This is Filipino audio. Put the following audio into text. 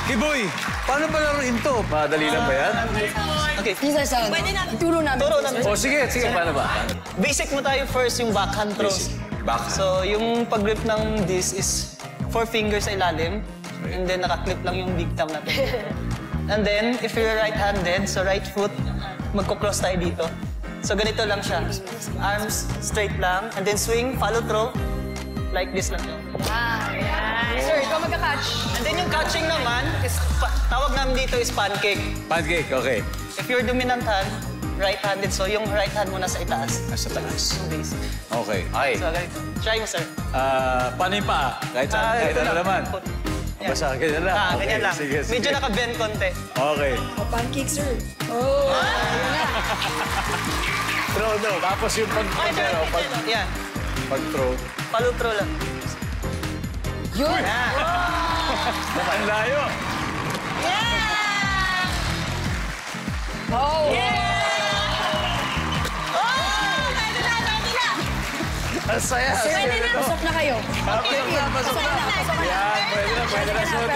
Kiboy, paano ba laruin to? Madali lang ba yan? Okay. Isa-isa. Pwede namin. Turo namin. Turo namin. O sige, paano ba? Basic mo tayo first yung backhand throws. Backhand. So, yung pag-grip ng this is 4 fingers sa ilalim. And then, nakaklip lang yung big thumb natin. And then, if you're right-handed, so right foot, magko-cross tayo dito. So, ganito lang siya. Arms straight lang. And then, swing, follow through. Like this lang. Sir, ikaw magka-catch. And then, yung catching naman, is, tawag namin dito is pancake. Pancake, okay. If you're dominant hand, right-handed, so yung right hand mo nasa itaas. Nasa taas. Yung basic. Okay. Ay, So, ganito. Try mo, sir. paano yung paa? Kahit saan, kahit ito ano lang. naman. Yan. Basta ganyan lang. Okay, Ganyan lang. sige, sige. Medyo naka-bend konti. Okay. O, pancake, sir. Oh, ayun na. Throw, no. Tapos yung Yan. pag-throw. Follow through lang. Yun. Ang layo. Oh. Ang saya. Sir, pasok na kayo. Pasok na. Yan, pwede na suotin.